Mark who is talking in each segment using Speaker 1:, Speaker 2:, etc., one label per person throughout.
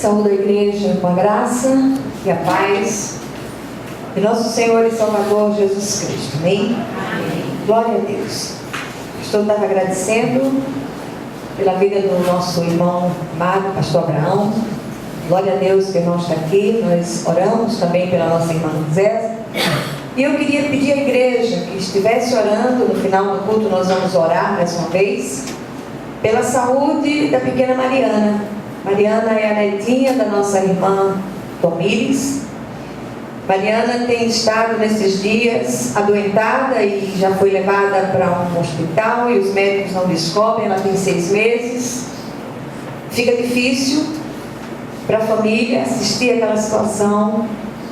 Speaker 1: Saúdo a igreja com a graça e a paz de nosso Senhor e Salvador Jesus Cristo. Amém? Amém. Glória a Deus. Estou agradecendo pela vida do nosso irmão amado, pastor Abraão. Glória a Deus que o irmão está aqui. Nós oramos também pela nossa irmã Zé. E eu queria pedir à igreja que estivesse orando. No final do culto nós vamos orar mais uma vez pela saúde da pequena Mariana. Mariana é a netinha da nossa irmã Tomires. Mariana tem estado nesses dias adoentada e já foi levada para um hospital e os médicos não descobrem. Ela tem 6 meses. Fica difícil para a família assistir aquela situação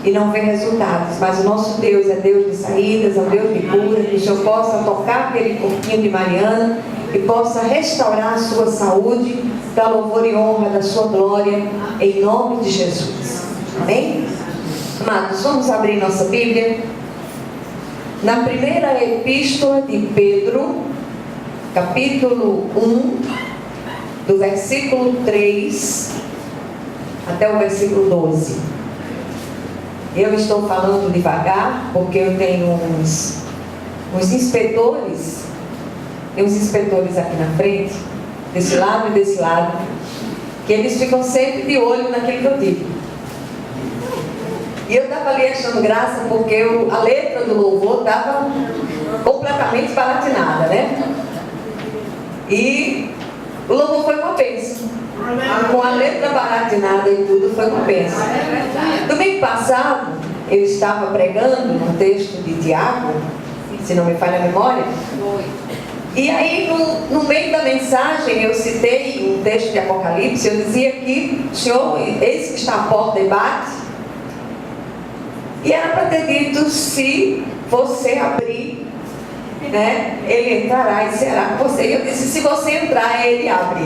Speaker 1: e não ver resultados, mas o nosso Deus é Deus de saídas, é um Deus de cura. Que o Senhor possa tocar aquele corpinho de Mariana e possa restaurar a sua saúde, da louvor e honra da sua glória, em nome de Jesus. Amém? Amados, vamos abrir nossa Bíblia na primeira epístola de Pedro, capítulo 1, do versículo 3 até o versículo 12. Eu estou falando devagar porque eu tenho uns inspetores. Tem uns inspetores aqui na frente, desse lado e desse lado, que eles ficam sempre de olho naquilo que eu digo. E eu estava ali achando graça porque a letra do louvor estava completamente palatinada, né? E o louvor foi uma bênção. Com a letra baratinada e tudo, foi uma bênção. Domingo passado, eu estava pregando um texto de Tiago, se não me falha a memória. E aí, no meio da mensagem, eu citei um texto de Apocalipse. Eu dizia que o Senhor, eis que está à porta e bate. E era para ter dito: se você abrir, né, ele entrará e será com você. E eu disse: se você entrar, ele abre.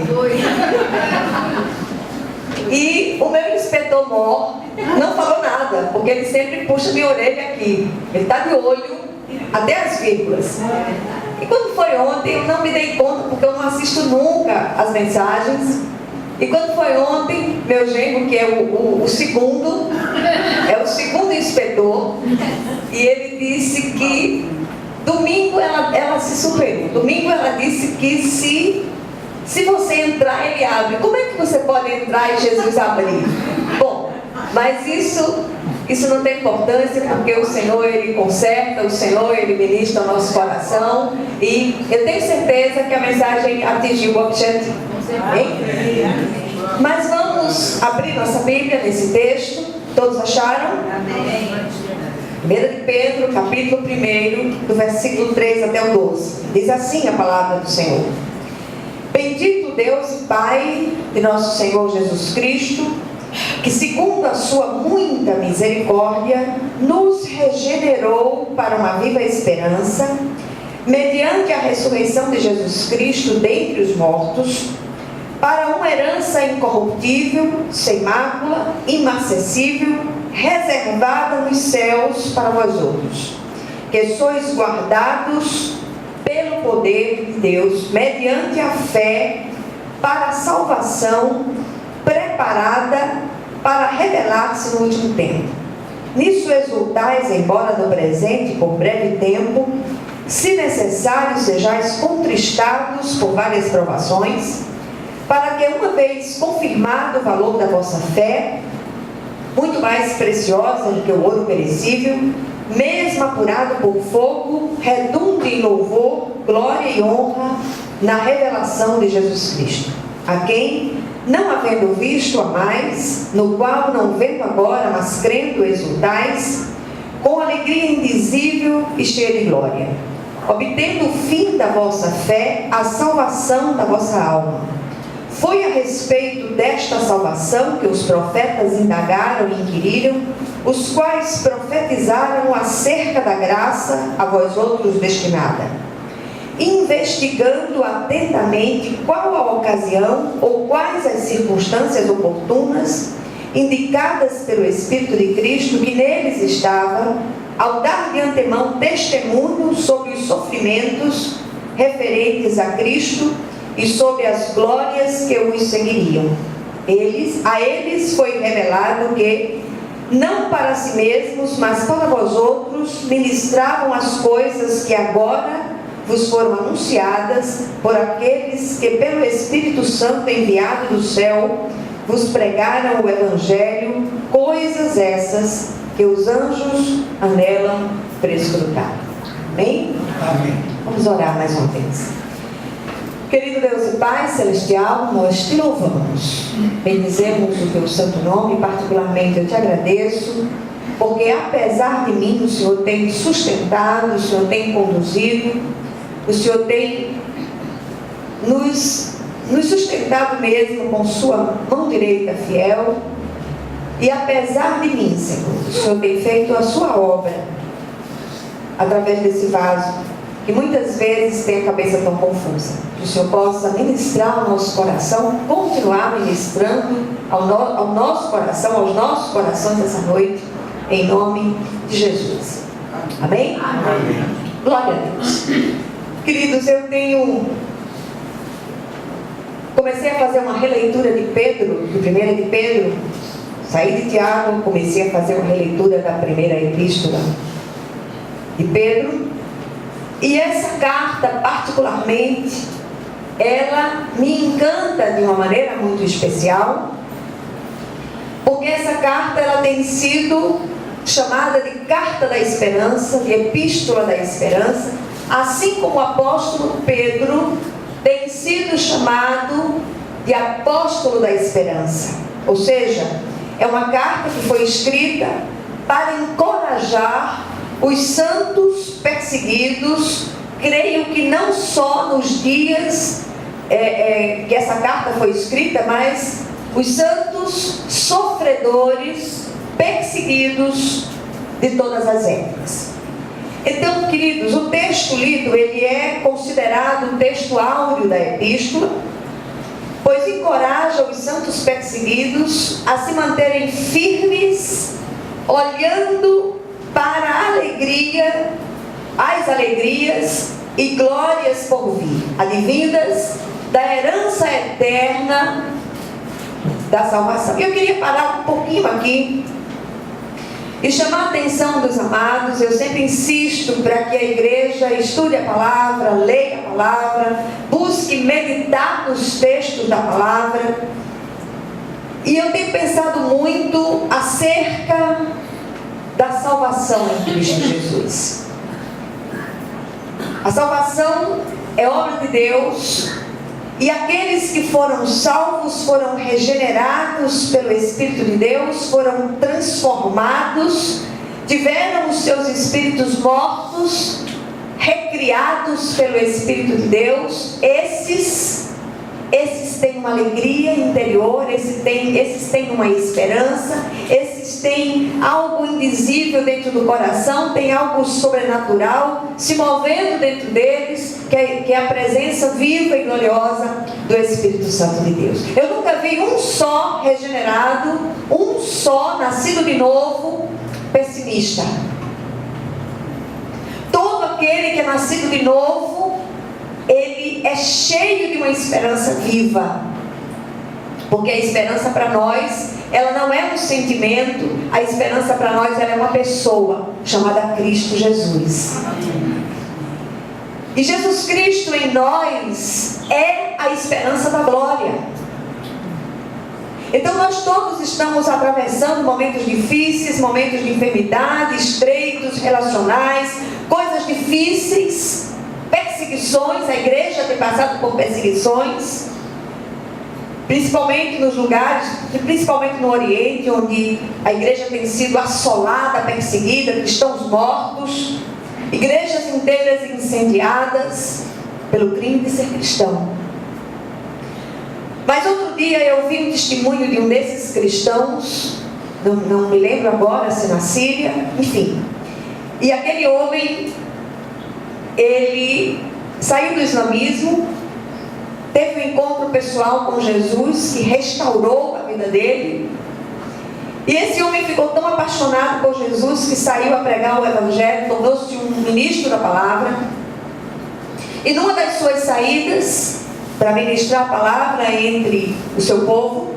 Speaker 1: E o meu inspetor-mor não falou nada, porque ele sempre puxa minha orelha aqui. Ele está de olho até as vírgulas. E quando foi ontem, eu não me dei conta, porque eu não assisto nunca as mensagens. E quando foi ontem, meu genro, que é o segundo inspetor, e ele disse que domingo ela se superou. Domingo ela disse que se você entrar, ele abre. Como é que você pode entrar e Jesus abrir? Bom, mas isso não tem importância, porque o Senhor, Ele conserta, o Senhor, Ele ministra o nosso coração. E eu tenho certeza que a mensagem atingiu o objetivo. Amém? Mas vamos abrir nossa Bíblia nesse texto. Todos acharam? Amém. 1 de Pedro, capítulo 1, do versículo 3 até o 12. Diz assim a palavra do Senhor: Bendito Deus e Pai de nosso Senhor Jesus Cristo, que segundo a sua muita misericórdia, nos regenerou para uma viva esperança, mediante a ressurreição de Jesus Cristo dentre os mortos, para uma herança incorruptível, sem mácula, imacessível, reservada nos céus para vós outros, que sois guardados pelo poder de Deus, mediante a fé, para a salvação preparada para revelar-se no último tempo. Nisso exultais, embora no presente, por breve tempo, se necessário sejais contristados por várias provações, para que, uma vez confirmado o valor da vossa fé, muito mais preciosa do que o ouro perecível, mesmo apurado por fogo, redunde em louvor, glória e honra na revelação de Jesus Cristo, a quem, não havendo visto a mais, no qual não vendo agora, mas crendo exultais, com alegria indizível e cheia de glória, obtendo o fim da vossa fé, a salvação da vossa alma. Foi a respeito desta salvação que os profetas indagaram e inquiriram, os quais profetizaram acerca da graça a vós outros destinada, investigando atentamente qual a ocasião ou quais as circunstâncias oportunas indicadas pelo Espírito de Cristo que neles estava, ao dar de antemão testemunho sobre os sofrimentos referentes a Cristo e sobre as glórias que os seguiriam. a eles foi revelado que, não para si mesmos, mas para vós outros, ministravam as coisas que agora vos foram anunciadas por aqueles que, pelo Espírito Santo enviado do céu, vos pregaram o Evangelho, coisas essas que os anjos anelam prescrutar. Amém?
Speaker 2: Amém.
Speaker 1: Vamos orar mais uma vez. Querido Deus e Pai Celestial, nós te louvamos, bendizemos o teu santo nome, particularmente eu te agradeço, porque apesar de mim, o Senhor tem sustentado, o Senhor tem conduzido, o Senhor tem nos sustentado mesmo com sua mão direita fiel, e apesar de mim, Senhor, o Senhor tem feito a sua obra através desse vaso, que muitas vezes tem a cabeça tão confusa. Que o Senhor possa ministrar ao nosso coração, continuar ministrando ao nosso coração, aos nossos corações essa noite, em nome de Jesus. Amém?
Speaker 2: Amém.
Speaker 1: Glória a Deus. Queridos, eu comecei a fazer uma releitura de Pedro, de 1 de Pedro. Saí de Tiago, comecei a fazer uma releitura da primeira epístola de Pedro. E essa carta, particularmente, ela me encanta de uma maneira muito especial, porque essa carta ela tem sido chamada de Carta da Esperança, de Epístola da Esperança, assim como o apóstolo Pedro tem sido chamado de Apóstolo da Esperança. Ou seja, é uma carta que foi escrita para encorajar os santos perseguidos, creio que não só nos dias que essa carta foi escrita, mas os santos sofredores, perseguidos de todas as épocas. Então, queridos, o texto lido, ele é considerado o texto áureo da epístola, pois encoraja os santos perseguidos a se manterem firmes, olhando para a alegria, as alegrias e glórias por vir, advindas da herança eterna da salvação. Eu queria parar um pouquinho aqui e chamar a atenção dos amados. Eu sempre insisto para que a igreja estude a palavra, leia a palavra, busque meditar nos textos da palavra. E eu tenho pensado muito acerca da salvação em Cristo Jesus. A salvação é obra de Deus, e aqueles que foram salvos foram regenerados pelo Espírito de Deus, foram transformados, tiveram os seus espíritos mortos, recriados pelo Espírito de Deus. Esses têm uma alegria interior, esses têm uma esperança, esses têm algo indizível dentro do coração, tem algo sobrenatural se movendo dentro deles, que é a presença viva e gloriosa do Espírito Santo de Deus. Eu nunca vi um só regenerado, um só nascido de novo, pessimista. Todo aquele que é nascido de novo, ele é cheio de uma esperança viva, porque a esperança para nós, ela não é um sentimento, a esperança para nós, ela é uma pessoa, chamada Cristo Jesus. E Jesus Cristo em nós é a esperança da glória. Então nós todos estamos atravessando momentos difíceis, momentos de enfermidade, estreitos relacionais, coisas difíceis, perseguições. A igreja tem passado por perseguições, principalmente nos lugares, principalmente no Oriente, onde a igreja tem sido assolada, perseguida, cristãos mortos, igrejas inteiras incendiadas pelo crime de ser cristão. Mas outro dia eu vi um testemunho de um desses cristãos, não me lembro agora se na Síria, enfim, e aquele homem, ele saiu do islamismo, teve um encontro pessoal com Jesus que restaurou a vida dele, e esse homem ficou tão apaixonado por Jesus que saiu a pregar o Evangelho, tornou-se um ministro da palavra. E numa das suas saídas para ministrar a palavra entre o seu povo,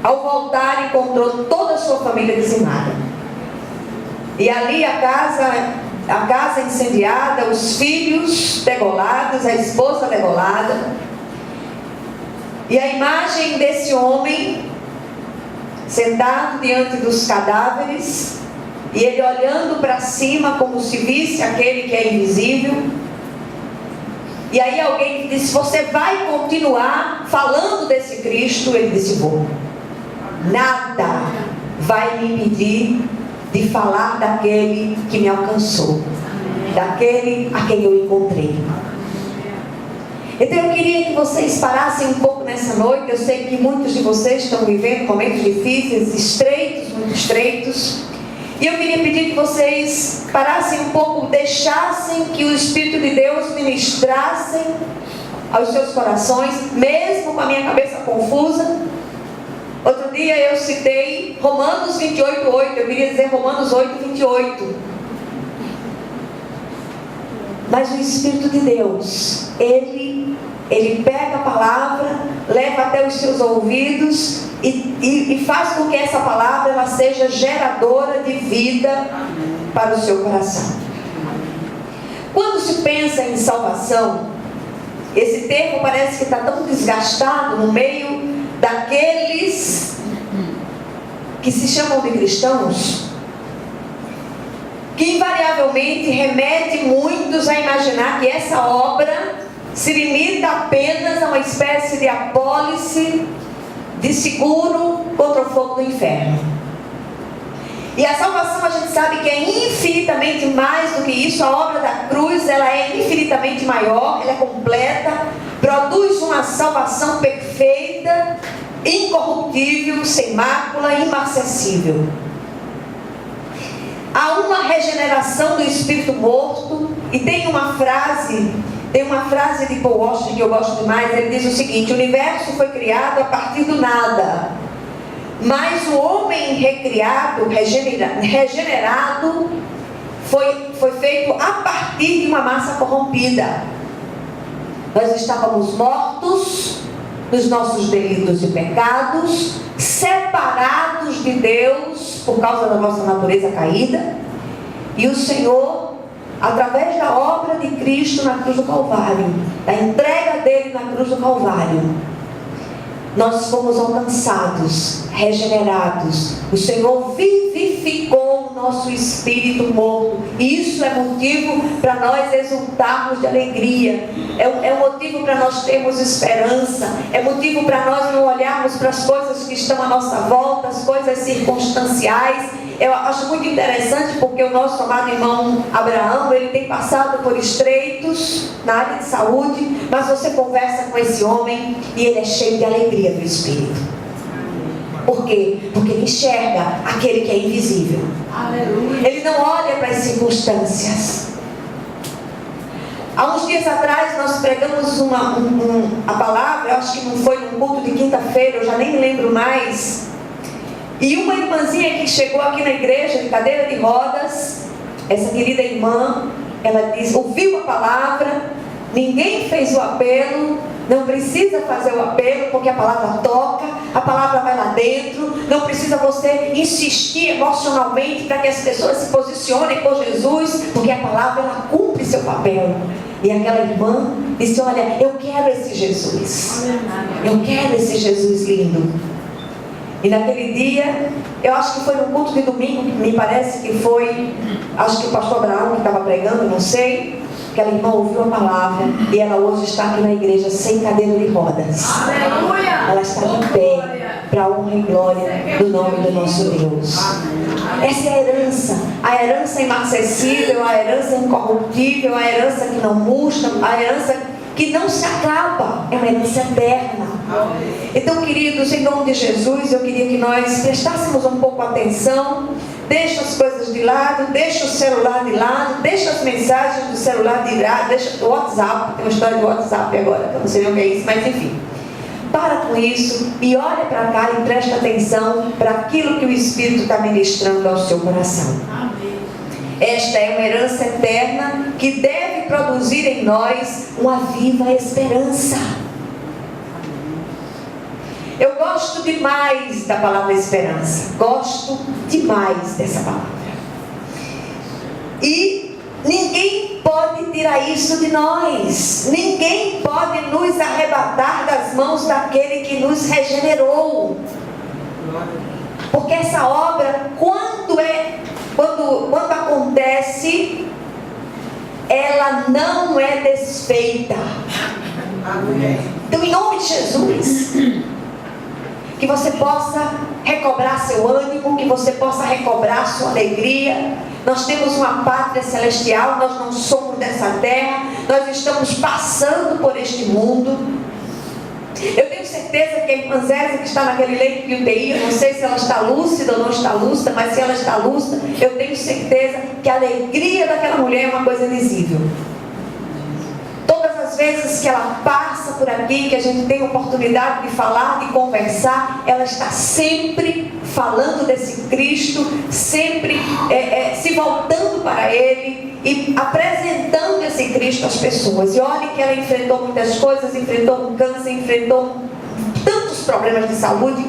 Speaker 1: Ao voltar, encontrou toda a sua família dizimada. E ali a casa incendiada, os filhos degolados, a esposa degolada. E a imagem desse homem sentado diante dos cadáveres, e ele olhando para cima como se visse aquele que é invisível. E aí alguém disse: você vai continuar falando desse Cristo? Ele disse: vou. Nada vai me impedir de falar daquele que me alcançou, daquele a quem eu encontrei. Então eu queria que vocês parassem um pouco nessa noite. Eu sei que muitos de vocês estão vivendo momentos difíceis, estreitos, muito estreitos. E eu queria pedir que vocês parassem um pouco, deixassem que o Espírito de Deus ministrassem aos seus corações, mesmo com a minha cabeça confusa. Outro dia eu citei Romanos 28:8, eu queria dizer Romanos 8:28. Mas o Espírito de Deus, Ele pega a palavra, leva até os seus ouvidos e faz com que essa palavra ela seja geradora de vida para o seu coração. Quando se pensa em salvação, esse termo parece que está tão desgastado no meio daqueles que se chamam de cristãos, que invariavelmente remete muitos a imaginar que essa obra se limita apenas a uma espécie de apólice de seguro contra o fogo do inferno. E a salvação, a gente sabe que é infinitamente mais do que isso. A obra da cruz, ela é infinitamente maior, ela é completa, produz uma salvação perfeita, incorruptível, sem mácula, imarcessível. Há uma regeneração do espírito morto, e tem uma frase de Paul Washer que eu gosto demais. Ele diz o seguinte: o universo foi criado a partir do nada, mas o homem recriado, regenerado, foi feito a partir de uma massa corrompida. Nós estávamos mortos nos nossos delitos e pecados, separados de Deus por causa da nossa natureza caída, e o Senhor, através da obra de Cristo na cruz do Calvário, da entrega dele na cruz do Calvário, nós fomos alcançados, regenerados. O Senhor vivificou o nosso espírito morto, e isso é motivo para nós exultarmos de alegria, é um motivo para nós termos esperança, é motivo para nós não olharmos para as coisas que estão à nossa volta, as coisas circunstanciais. Eu acho muito interessante porque o nosso amado irmão Abraão, ele tem passado por estreitos na área de saúde, mas você conversa com esse homem e ele é cheio de alegria do Espírito. Por quê? Porque ele enxerga aquele que é invisível. Aleluia. Ele não olha para as circunstâncias. Há uns dias atrás nós pregamos a palavra, eu acho que não foi num culto de quinta-feira, eu já nem lembro mais. E uma irmãzinha que chegou aqui na igreja de cadeira de rodas, essa querida irmã, ela disse, ouviu a palavra, ninguém fez o apelo, não precisa fazer o apelo, porque a palavra toca, a palavra vai lá dentro, não precisa você insistir emocionalmente para que as pessoas se posicionem por Jesus, porque a palavra ela cumpre seu papel. E aquela irmã disse: olha, eu quero esse Jesus, eu quero esse Jesus lindo. E naquele dia, eu acho que foi no culto de domingo, me parece que foi, acho que o pastor Abraão que estava pregando, não sei, aquela irmã ouviu a palavra e ela hoje está aqui na igreja sem cadeira de rodas. Aleluia! Ela está de pé para a honra e glória do nome do nosso Deus. Essa é a herança imarcessível, a herança incorruptível, a herança que não murcha, a herança que não se acaba, é uma herança eterna. Então, queridos, em nome de Jesus, eu queria que nós prestássemos um pouco atenção. Deixa as coisas de lado, deixa o celular de lado, deixa as mensagens do celular de lado, deixa o WhatsApp, tem uma história do WhatsApp agora, que eu não sei o que é isso, mas enfim. Para com isso e olha para cá e presta atenção para aquilo que o Espírito está ministrando ao seu coração. Esta é uma herança eterna que deve produzir em nós uma viva esperança. Eu gosto de demais da palavra esperança. Gosto demais dessa palavra. E ninguém pode tirar isso de nós. Ninguém pode nos arrebatar das mãos daquele que nos regenerou. Porque essa obra, quando acontece, ela não é desfeita. Então, em nome de Jesus, que você possa recobrar seu ânimo, que você possa recobrar sua alegria. Nós temos uma pátria celestial, nós não somos dessa terra, nós estamos passando por este mundo. Eu tenho certeza que a irmã Zélia, que está naquele leito de UTI, eu não sei se ela está lúcida ou não está lúcida, mas se ela está lúcida, eu tenho certeza que a alegria daquela mulher é uma coisa invisível. Todas as vezes que ela passa por aqui, que a gente tem a oportunidade de falar, de conversar, ela está sempre falando desse Cristo, sempre se voltando para Ele e apresentando esse Cristo às pessoas. E olha que ela enfrentou muitas coisas, enfrentou um câncer, enfrentou tantos problemas de saúde,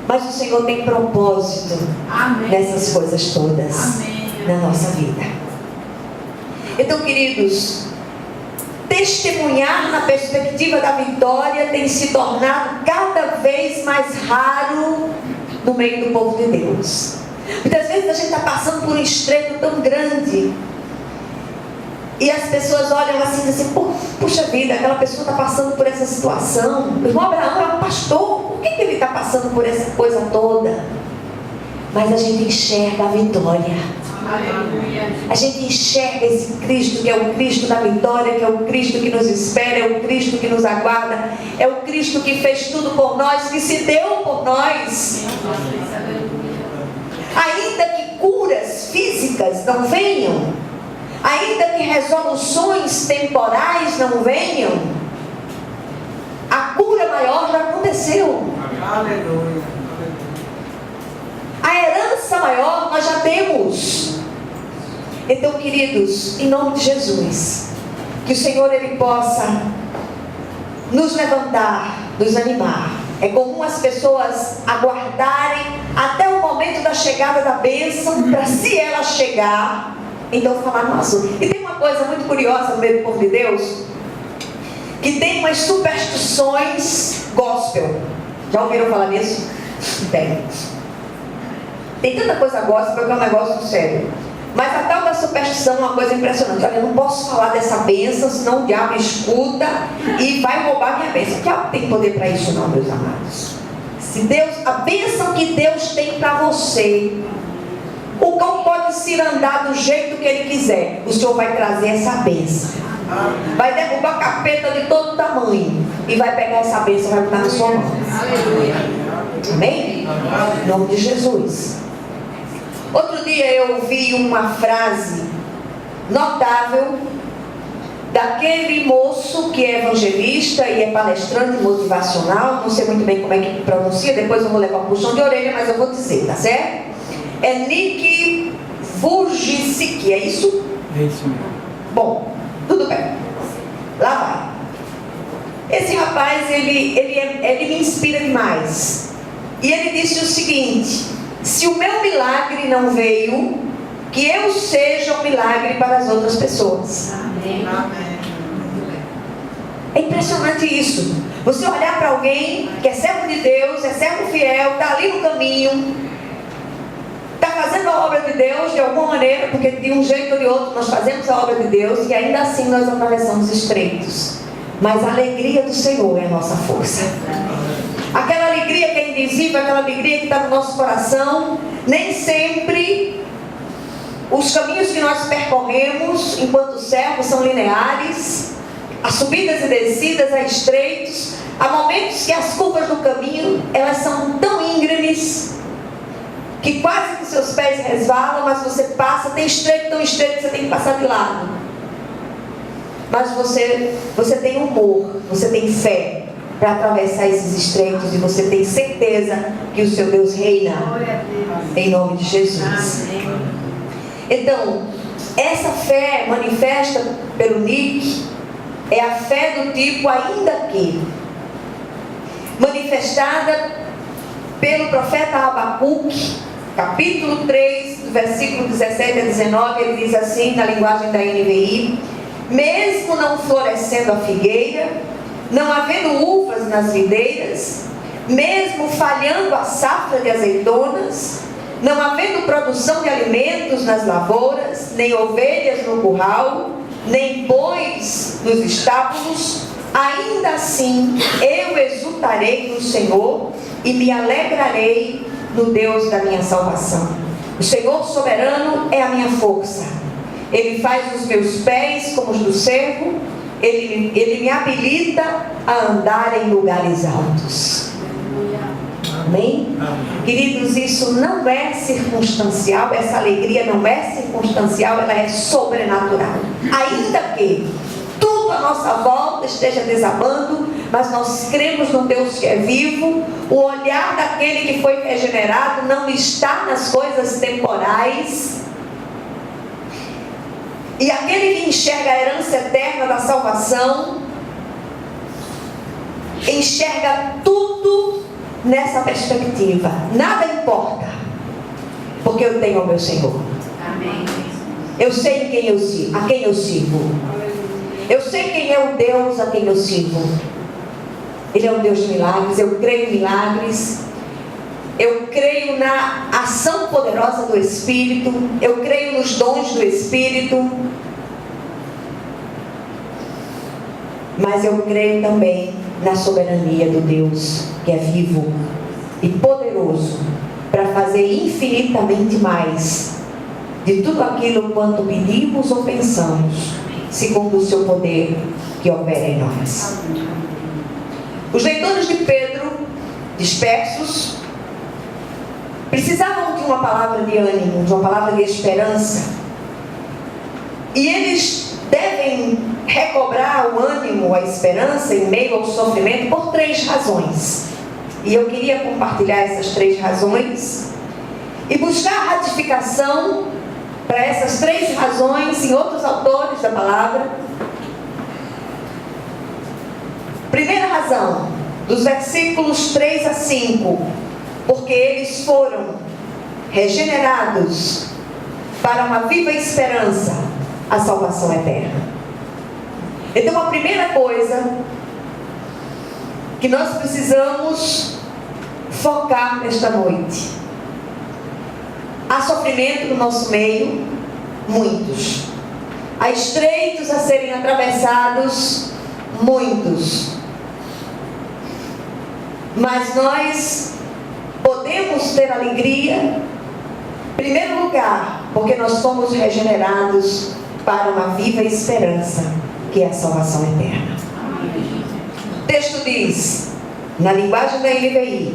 Speaker 1: mas o Senhor tem propósito nessas coisas todas. Na nossa vida. Então, queridos, testemunhar na perspectiva da vitória tem se tornado cada vez mais raro no meio do povo de Deus. Muitas vezes a gente está passando por um estreito tão grande e as pessoas olham assim e dizem: puxa vida, aquela pessoa está passando por essa situação. O irmão Abraão é um pastor, por que ele está passando por essa coisa toda? Mas a gente enxerga a vitória. A gente enxerga esse Cristo, que é o Cristo da vitória, que é o Cristo que nos espera, é o Cristo que nos aguarda, é o Cristo que fez tudo por nós, que se deu por nós. Ainda que curas físicas não venham, ainda que resoluções temporais não venham, a cura maior já aconteceu.
Speaker 2: Aleluia.
Speaker 1: A herança maior nós já temos. Então, queridos, em nome de Jesus, que o Senhor Ele possa nos levantar, nos animar. É comum as pessoas aguardarem até o momento da chegada da bênção, para se ela chegar, então falar no assunto. E tem uma coisa muito curiosa no meio do povo de Deus, que tem umas superstições gospel. Já ouviram falar nisso? Tem tanta coisa gospel que é um negócio sério. Mas a tal da superstição é uma coisa impressionante. Olha, eu não posso falar dessa bênção, senão o diabo escuta e vai roubar minha bênção. O diabo tem poder para isso não, meus amados. Se Deus, a bênção que Deus tem para você, o cão pode se andar do jeito que ele quiser, o Senhor vai trazer essa bênção. Vai derrubar capeta de todo tamanho e vai pegar essa bênção e vai botar na sua mão.
Speaker 3: Aleluia.
Speaker 1: Amém? Em nome de Jesus. Outro dia eu ouvi uma frase notável daquele moço que é evangelista e é palestrante motivacional. Não sei muito bem como é que pronuncia, depois eu vou levar um puxão de orelha, mas eu vou dizer, tá certo? É Nick Vujicic, é isso?
Speaker 2: É isso mesmo.
Speaker 1: Bom, tudo bem. Lá vai. Esse rapaz, ele me inspira demais. E ele disse o seguinte: se o meu milagre não veio, que eu seja um milagre para as outras pessoas.
Speaker 3: Amém.
Speaker 1: É impressionante isso. Você olhar para alguém que é servo de Deus, é servo fiel, está ali no caminho, está fazendo a obra de Deus de alguma maneira, porque de um jeito ou de outro nós fazemos a obra de Deus e ainda assim nós atravessamos estreitos. Mas a alegria do Senhor é a nossa força. Aquela alegria que é invisível, aquela alegria que está no nosso coração. Nem sempre os caminhos que nós percorremos enquanto servos são lineares. Há subidas e descidas, há estreitos. Há momentos que as curvas do caminho, elas são tão íngremes que quase que seus pés resvalam, mas você passa, tem estreito tão estreito que você tem que passar de lado. Mas você tem humor, você tem fé para atravessar esses estreitos e você tem certeza que o seu Deus reina em nome de Jesus. Então, essa fé manifesta pelo Nick é a fé do tipo ainda que. manifestada pelo profeta Abacuque, capítulo 3, do versículo 17 a 19, ele diz assim, na linguagem da NVI: mesmo não florescendo a figueira, não havendo uvas nas videiras, mesmo falhando a safra de azeitonas, não havendo produção de alimentos nas lavouras, nem ovelhas no curral, nem bois nos estábulos, ainda assim eu exultarei no Senhor e me alegrarei no Deus da minha salvação. O Senhor soberano é a minha força. Ele faz os meus pés como os do cervo, ele me habilita a andar em lugares altos. Amém? Queridos, isso não é circunstancial, essa alegria não é circunstancial, ela é sobrenatural. Ainda que tudo à nossa volta esteja desabando, mas nós cremos no Deus que é vivo. O olhar daquele que foi regenerado não está nas coisas temporais. E aquele que enxerga a herança eterna da salvação, enxerga tudo nessa perspectiva. Nada importa, porque eu tenho o meu Senhor.
Speaker 3: Amém.
Speaker 1: Eu sei a quem eu sirvo. Eu sei quem é o Deus a quem eu sirvo. Ele é um Deus de milagres. Eu creio em milagres. Eu creio na ação poderosa do Espírito. Eu creio nos dons do Espírito. Mas eu creio também na soberania do Deus que é vivo e poderoso para fazer infinitamente mais de tudo aquilo quanto pedimos ou pensamos, segundo o seu poder que opera em nós. Os leitores de Pedro, dispersos, precisavam de uma palavra de ânimo, de uma palavra de esperança. E eles devem recobrar o ânimo, a esperança em meio ao sofrimento por 3 razões. E eu queria compartilhar essas 3 razões e buscar ratificação para essas 3 razões em outros autores da palavra. Primeira razão, dos versículos 3 a 5, porque eles foram regenerados para uma viva esperança, a salvação eterna. Então, a primeira coisa que nós precisamos focar nesta noite: há sofrimento no nosso meio, muitos. Há estreitos a serem atravessados, muitos. Mas nós podemos ter alegria, em primeiro lugar, porque nós somos regenerados para uma viva esperança, que é a salvação eterna. O texto diz, na linguagem da NVI: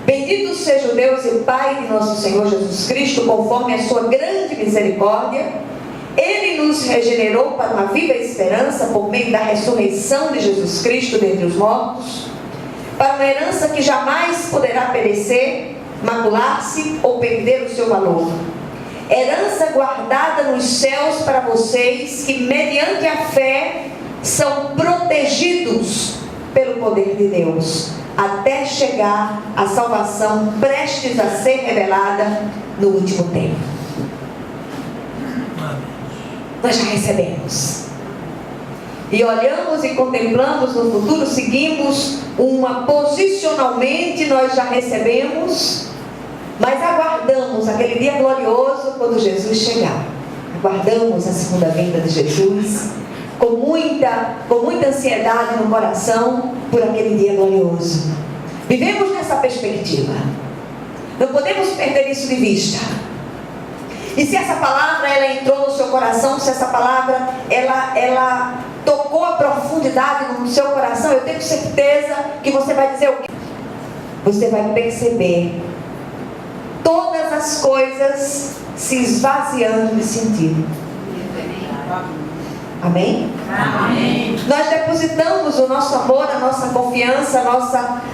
Speaker 1: bendito seja o Deus e Pai de nosso Senhor Jesus Cristo, conforme a sua grande misericórdia, Ele nos regenerou para uma viva esperança por meio da ressurreição de Jesus Cristo dentre os mortos, para uma herança que jamais poderá perecer, macular-se ou perder o seu valor. Herança guardada nos céus para vocês, que mediante a fé são protegidos pelo poder de Deus, até chegar à salvação prestes a ser revelada no último tempo. Nós já recebemos. E olhamos e contemplamos no futuro, seguimos posicionalmente, nós já recebemos, mas aguardamos aquele dia glorioso quando Jesus chegar. Aguardamos a segunda vinda de Jesus com muita ansiedade no coração por aquele dia glorioso. Vivemos nessa perspectiva. Não podemos perder isso de vista. E se essa palavra ela entrou no seu coração, se essa palavra ela tocou a profundidade no seu coração, eu tenho certeza que você vai dizer o quê? Você vai perceber todas as coisas se esvaziando de sentido. Amém?
Speaker 3: Amém.
Speaker 1: Nós depositamos o nosso amor, a nossa confiança,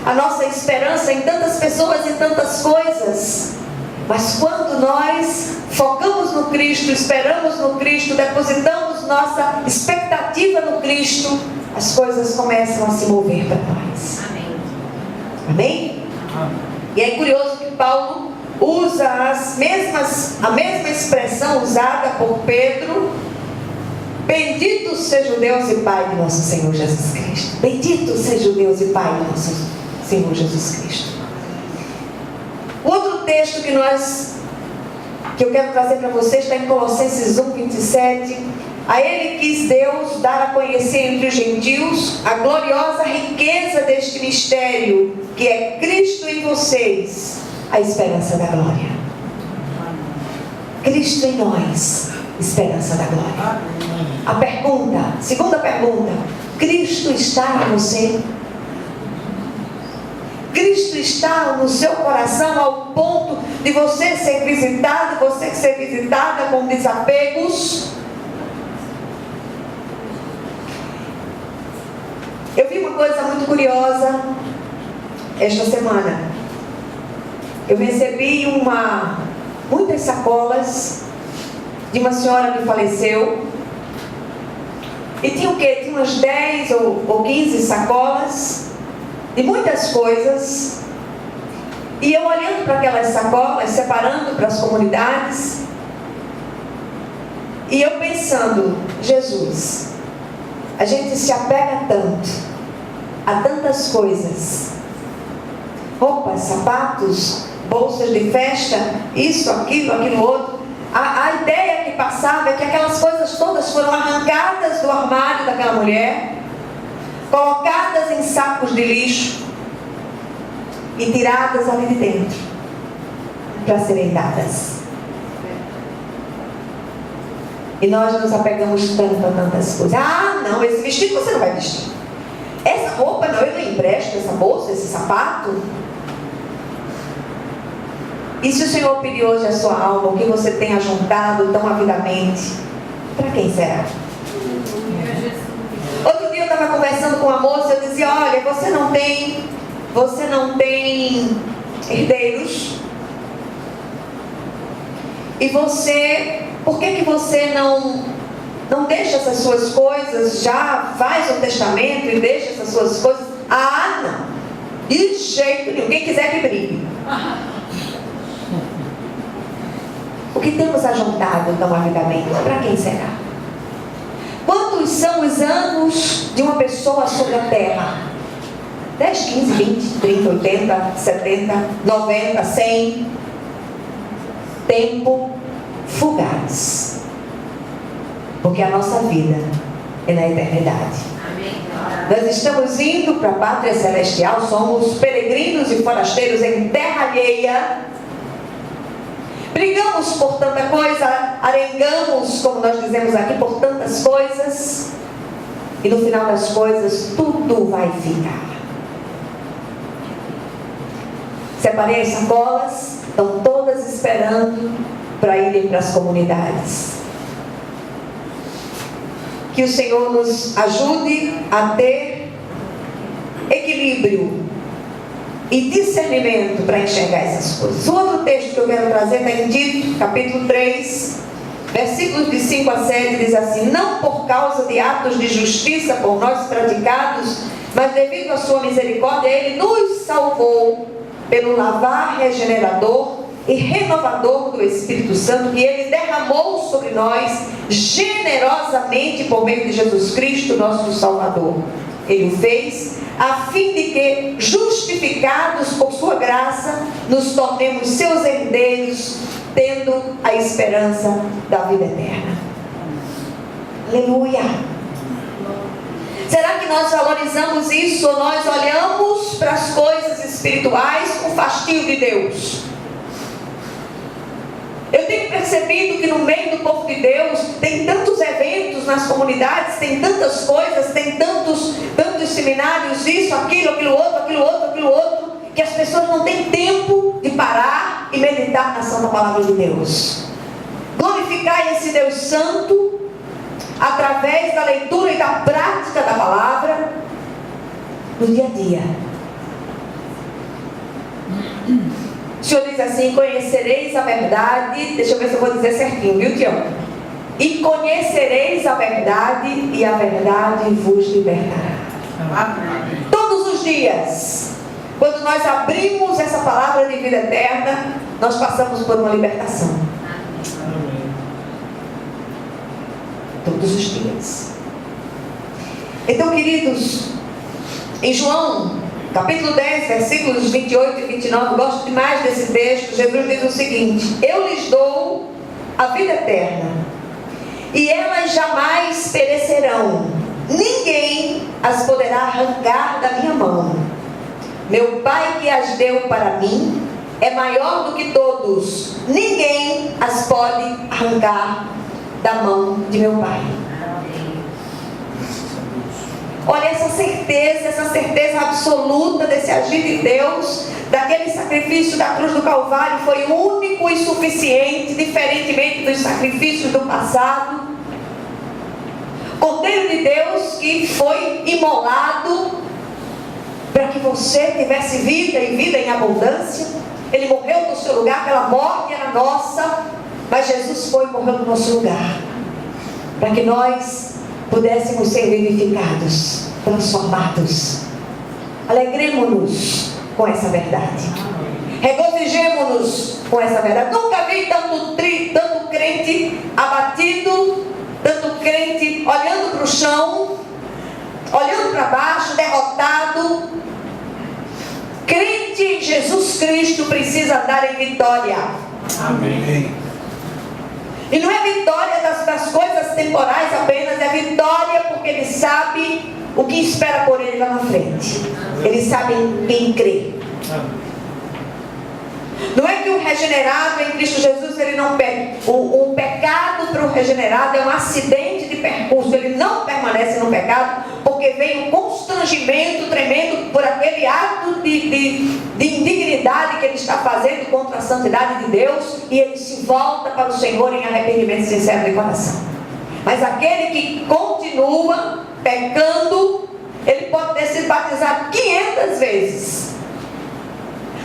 Speaker 1: a nossa esperança em tantas pessoas e tantas coisas. Mas quando nós focamos no Cristo, esperamos no Cristo, depositamos nossa expectativa no Cristo, as coisas começam a se mover para nós.
Speaker 3: Amém.
Speaker 1: Amém? E é curioso que Paulo usa a mesma expressão usada por Pedro. Bendito seja o Deus e Pai de nosso Senhor Jesus Cristo. Bendito seja o Deus e Pai de nosso Senhor Jesus Cristo. O outro texto que eu quero trazer para vocês está em Colossenses 1:27. A ele quis Deus dar a conhecer entre os gentios a gloriosa riqueza deste mistério, que é Cristo em vocês, a esperança da glória. Cristo em nós, esperança da glória. Segunda pergunta, Cristo está em você? Cristo está no seu coração ao ponto de você ser visitada com desapegos? Eu vi uma coisa muito curiosa esta semana. Eu recebi muitas sacolas de uma senhora que faleceu. E tinha o quê? Tinha umas 10 ou 15 sacolas de muitas coisas. E eu olhando para aquelas sacolas, separando para as comunidades, e eu pensando, Jesus, a gente se apega tanto a tantas coisas, roupas, sapatos, bolsas de festa, isso, aquilo outro. A ideia que passava é que aquelas coisas todas foram arrancadas do armário daquela mulher, colocadas em sacos de lixo e tiradas ali de dentro para serem dadas. E nós nos apegamos tanto a tantas coisas. Não, esse vestido você não vai vestir. Essa roupa não, eu não empresto, essa bolsa, esse sapato. E se o Senhor pedir hoje a sua alma, o que você tem ajuntado tão avidamente, para quem será? Outro dia eu estava conversando com uma moça, eu dizia, olha, você não tem herdeiros. E por que você não deixa essas suas coisas, já faz um testamento e deixa essas suas coisas? Não, de jeito nenhum, quem quiser que brigue. O que temos ajuntado tão avidamente, para quem será? Quantos são os anos de uma pessoa sobre a terra? 10, 15, 20, 30, 80, 70, 90, 100. Tempo fugaz. Porque a nossa vida é na eternidade. Nós estamos indo para a pátria celestial, somos peregrinos e forasteiros em terra alheia. Brigamos por tanta coisa, arengamos, como nós dizemos aqui, por tantas coisas. E no final das coisas, tudo vai ficar. Separei as sacolas, estão todas esperando para irem para as comunidades. Que o Senhor nos ajude a ter equilíbrio e discernimento para enxergar essas coisas. O outro texto que eu quero trazer está em Tito, capítulo 3, versículos de 5 a 7, diz assim: não por causa de atos de justiça por nós praticados, mas devido à sua misericórdia, Ele nos salvou pelo lavar regenerador e renovador do Espírito Santo que Ele derramou sobre nós generosamente por meio de Jesus Cristo, nosso Salvador. Ele o fez a fim de que, justificados por sua graça, nos tornemos seus herdeiros, tendo a esperança da vida eterna. Aleluia! Será que nós valorizamos isso ou nós olhamos para as coisas espirituais com fastio de Deus? Eu tenho percebido que no meio do povo de Deus tem tantos eventos nas comunidades, tem tantas coisas, tem tantos seminários, isso, aquilo outro, que as pessoas não têm tempo de parar e meditar na santa palavra de Deus. Glorificar esse Deus Santo através da leitura e da prática da palavra no dia a dia. O Senhor diz assim: conhecereis a verdade. Deixa eu ver se eu vou dizer certinho, viu, Tião? E conhecereis a verdade, e a verdade vos libertará. Todos os dias Quando nós abrimos essa palavra de vida eterna, nós passamos por uma libertação.
Speaker 2: Amém.
Speaker 1: Todos os dias. Então, queridos, em João, capítulo 10, versículos 28 e 29, gosto demais desse texto. Jesus diz o seguinte: eu lhes dou a vida eterna, e elas jamais perecerão, ninguém as poderá arrancar da minha mão. Meu Pai que as deu para mim é maior do que todos, ninguém as pode arrancar da mão de meu Pai. Olha essa certeza absoluta desse agir de Deus, daquele sacrifício da cruz do Calvário, foi único e suficiente, diferentemente dos sacrifícios do passado. Cordeiro de Deus que foi imolado para que você tivesse vida e vida em abundância. Ele morreu no seu lugar, aquela morte era nossa, mas Jesus foi e morreu no nosso lugar, para que nós pudéssemos ser vivificados, transformados. Alegremos-nos com essa verdade. Regozijemo-nos com essa verdade. Nunca vi tanto crente abatido, tanto crente olhando para o chão, olhando para baixo, derrotado. Crente em Jesus Cristo precisa andar em vitória.
Speaker 2: Amém.
Speaker 1: E não é vitória das coisas temporais apenas, é vitória porque ele sabe o que espera por ele lá na frente. Ele sabe em quem crê. Não é que o regenerado em Cristo Jesus, ele não perde. O pecado para o regenerado é um acidente de percurso. Ele não permanece no pecado, porque vem um constrangimento tremendo por aquele ato de indignidade que ele está fazendo contra a santidade de Deus, e ele se volta para o Senhor em arrependimento sincero de coração. Mas aquele que continua pecando, ele pode ter sido batizado 500 vezes.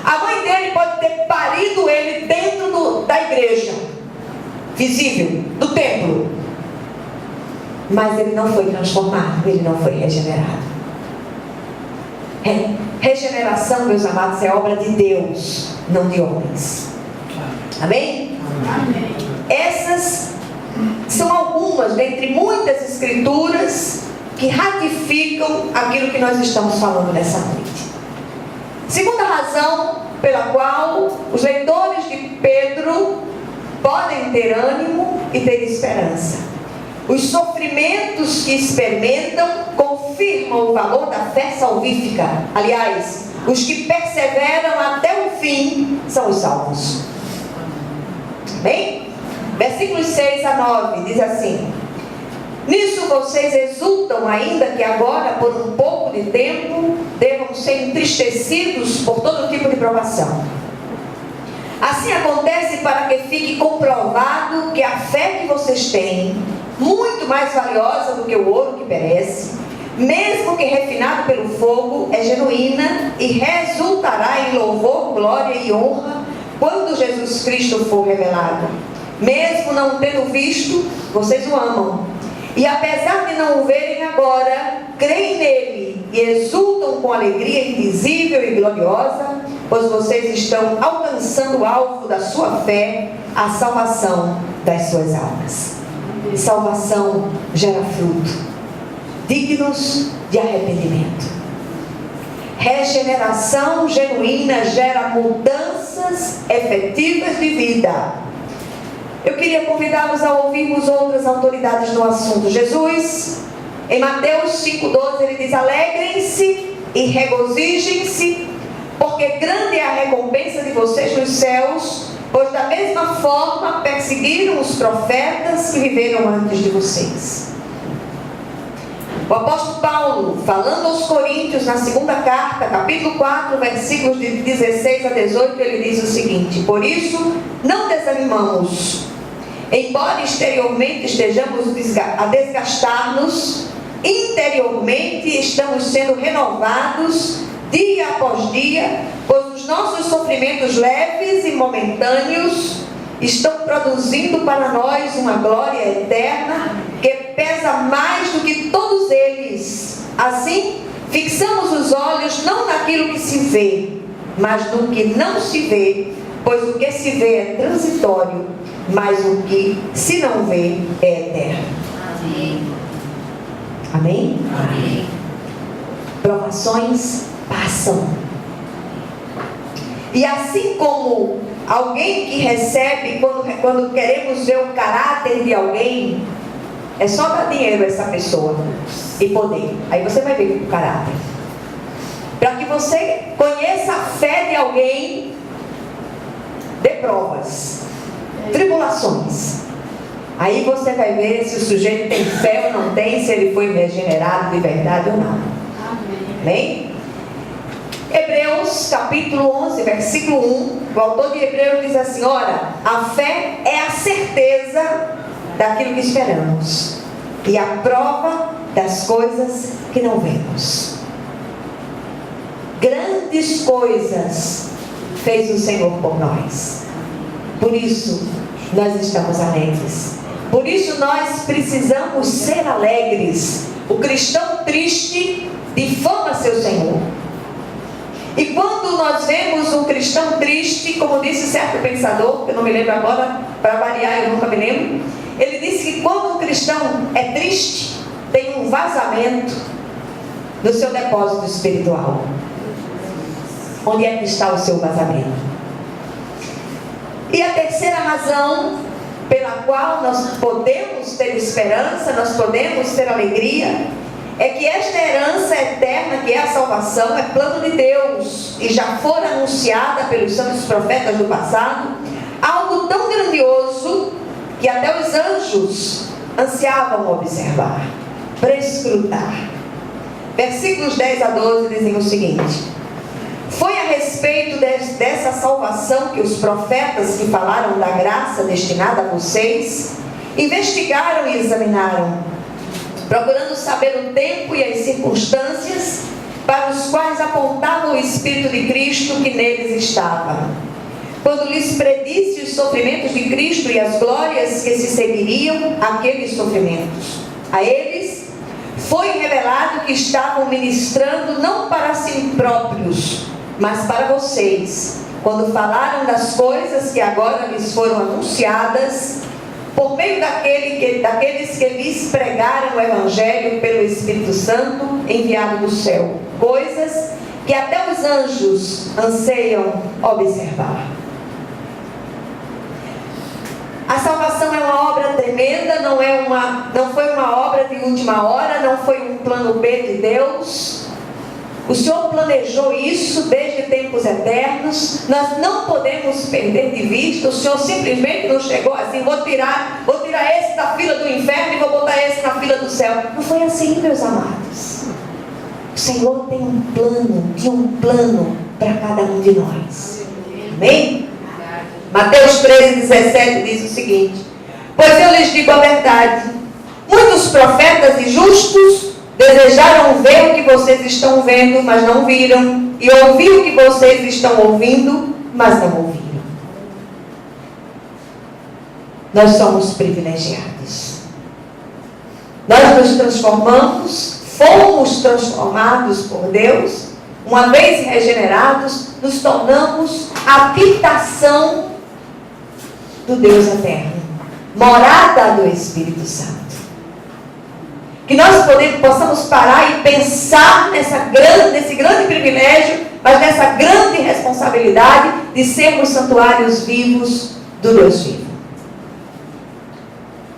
Speaker 1: A mãe dele pode ter parido ele dentro da igreja visível, do templo, mas ele não foi transformado, ele não foi regenerado. Regeneração, meus amados, é obra de Deus, não de homens. Amém?
Speaker 2: Amém.
Speaker 1: Essas são algumas dentre muitas escrituras que ratificam aquilo que nós estamos falando nessa noite. Segunda razão pela qual os leitores de Pedro podem ter ânimo e ter esperança: os sofrimentos que experimentam confirmam o valor da fé salvífica. Aliás, os que perseveram até o fim são os salvos. Bem? Versículos 6 a 9 diz assim: nisso vocês exultam, ainda que agora, por um pouco de tempo, devam ser entristecidos por todo tipo de provação. Assim acontece para que fique comprovado que a fé que vocês têm, muito mais valiosa do que o ouro que perece, mesmo que refinado pelo fogo, é genuína e resultará em louvor, glória e honra quando Jesus Cristo for revelado. Mesmo não tendo visto, vocês o amam. E apesar de não o verem agora, creem nele e exultam com alegria indizível e gloriosa, pois vocês estão alcançando o alvo da sua fé, a salvação das suas almas. Salvação gera fruto, dignos de arrependimento. Regeneração genuína gera mudanças efetivas de vida. Eu queria convidá-los a ouvirmos outras autoridades no assunto. Jesus, em Mateus 5,12, ele diz: alegrem-se e regozijem-se, porque grande é a recompensa de vocês nos céus, pois da mesma forma perseguiram os profetas que viveram antes de vocês. O apóstolo Paulo, falando aos Coríntios na segunda carta, capítulo 4, versículos de 16 a 18, ele diz o seguinte: por isso não desanimamos, embora exteriormente estejamos a desgastar-nos, interiormente estamos sendo renovados dia após dia, pois os nossos sofrimentos leves e momentâneos estão produzindo para nós uma glória eterna que pesa mais do que todos eles. Assim, Fixamos os olhos não naquilo que se vê, mas no que não se vê, pois o que se vê é transitório, mas o que se não vê é eterno.
Speaker 3: Amém.
Speaker 1: Amém?
Speaker 3: Amém.
Speaker 1: Provações passam. E assim como alguém que recebe, quando queremos ver o caráter de alguém, é só dar dinheiro a essa pessoa e poder. Aí você vai ver o caráter. Para que você conheça a fé de alguém, dê provas, tribulações. Aí você vai ver se o sujeito tem fé ou não tem, se ele foi regenerado de verdade ou não. Amém? Hebreus capítulo 11, versículo 1, o autor de Hebreus diz assim: ora, a fé é a certeza daquilo que esperamos e a prova das coisas que não vemos. Grandes coisas fez o Senhor por nós. Por isso nós estamos alegres. Por isso nós precisamos ser alegres. O cristão triste difama seu Senhor. E quando nós vemos um cristão triste, como disse certo pensador, que eu não me lembro agora, para variar eu nunca me lembro, ele disse que quando um cristão é triste, tem um vazamento no seu depósito espiritual. Onde é que está o seu vazamento? E a terceira razão pela qual nós podemos ter esperança, nós podemos ter alegria, é que esta herança eterna, que é a salvação, é plano de Deus e já foi anunciada pelos santos profetas do passado, algo tão grandioso que até os anjos ansiavam observar, prescrutar. Versículos 10 a 12 dizem o seguinte: foi a respeito dessa salvação que os profetas que falaram da graça destinada a vocês investigaram e examinaram, procurando saber o tempo e as circunstâncias para os quais apontava o Espírito de Cristo que neles estava, quando lhes predisse os sofrimentos de Cristo e as glórias que se seguiriam àqueles sofrimentos. A eles foi revelado que estavam ministrando não para si próprios, mas para vocês, quando falaram das coisas que agora lhes foram anunciadas, por meio daqueles que lhes pregaram o Evangelho pelo Espírito Santo enviado do céu, coisas que até os anjos anseiam observar. A salvação é uma obra tremenda, não foi uma obra de última hora, não foi um plano B de Deus. O Senhor planejou isso desde tempos eternos. Nós não podemos perder de vista. O Senhor simplesmente não chegou assim: vou tirar esse da fila do inferno e vou botar esse na fila do céu. Não foi assim, meus amados. O Senhor tem um plano para cada um de nós. Amém? Mateus 13:17 diz o seguinte: pois eu lhes digo a verdade, muitos profetas e justos desejaram ver o que vocês estão vendo, mas não viram, e ouvir o que vocês estão ouvindo, mas não ouviram. Nós somos privilegiados. Nós nos transformamos, fomos transformados por Deus, uma vez regenerados, nos tornamos habitação do Deus eterno, morada do Espírito Santo. Que nós possamos parar e pensar nesse grande privilégio, mas nessa grande responsabilidade de sermos santuários vivos do Deus vivo.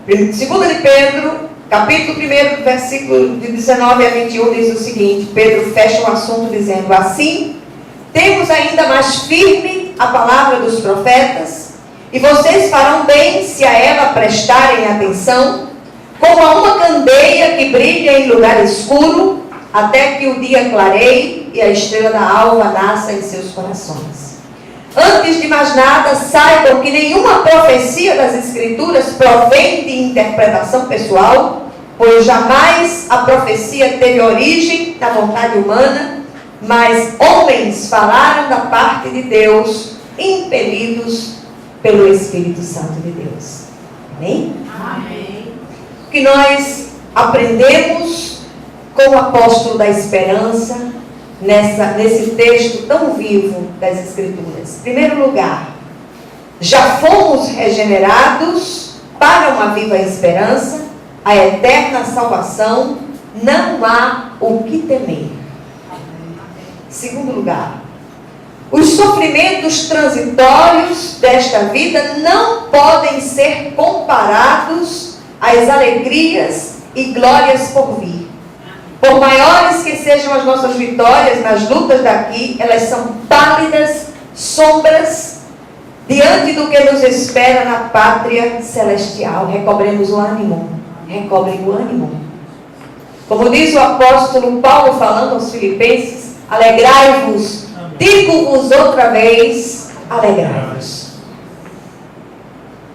Speaker 1: 2 de Pedro, capítulo 1, versículo de 19 a 21, diz o seguinte: Pedro fecha o assunto dizendo: assim, temos ainda mais firme a palavra dos profetas, e vocês farão bem se a ela prestarem atenção, como a uma candeia que brilha em lugar escuro, até que o dia clareie e a estrela da alva nasça em seus corações. Antes de mais nada, saibam que nenhuma profecia das Escrituras provém de interpretação pessoal, pois jamais a profecia teve origem na vontade humana, mas homens falaram da parte de Deus, impelidos pelo Espírito Santo de Deus. Amém?
Speaker 3: Amém.
Speaker 1: Que nós aprendemos com o apóstolo da esperança nesse texto tão vivo das Escrituras. Em primeiro lugar, já fomos regenerados para uma viva esperança, a eterna salvação, não há o que temer. Segundo lugar, os sofrimentos transitórios desta vida não podem ser comparados às alegrias e glórias por vir. Por maiores que sejam as nossas vitórias nas lutas daqui, elas são pálidas sombras diante do que nos espera na pátria celestial. Recobremos o ânimo. Recobrem o ânimo. Como diz o apóstolo Paulo falando aos Filipenses, alegrai-vos. Digo-vos outra vez, alegrai-vos.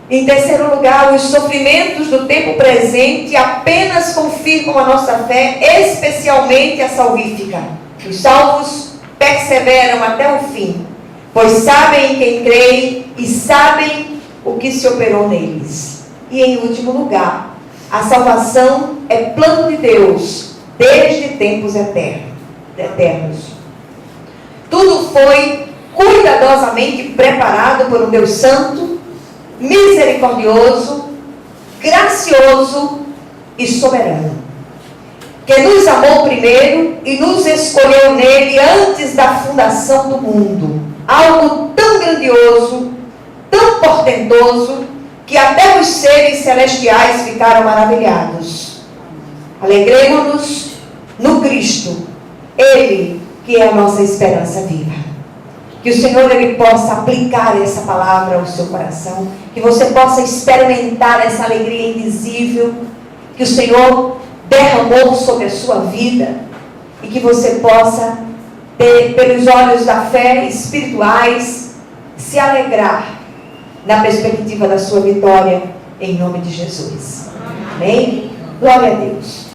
Speaker 1: Em terceiro lugar, os sofrimentos do tempo presente apenas confirmam a nossa fé, especialmente a salvífica. Os salvos perseveram até o fim, pois sabem em quem creem e sabem o que se operou neles. E em último lugar, a salvação é plano de Deus desde tempos eternos. Tudo foi cuidadosamente preparado por um Deus santo, misericordioso, gracioso e soberano, que nos amou primeiro e nos escolheu nele antes da fundação do mundo. Algo tão grandioso, tão portentoso, que até os seres celestiais ficaram maravilhados. Alegremos-nos no Cristo, Ele que é a nossa esperança viva. Que o Senhor Ele possa aplicar essa palavra ao seu coração, que você possa experimentar essa alegria indizível que o Senhor derramou sobre a sua vida, e que você possa ter, pelos olhos da fé espirituais, se alegrar na perspectiva da sua vitória, em nome de Jesus. Amém? Glória a Deus.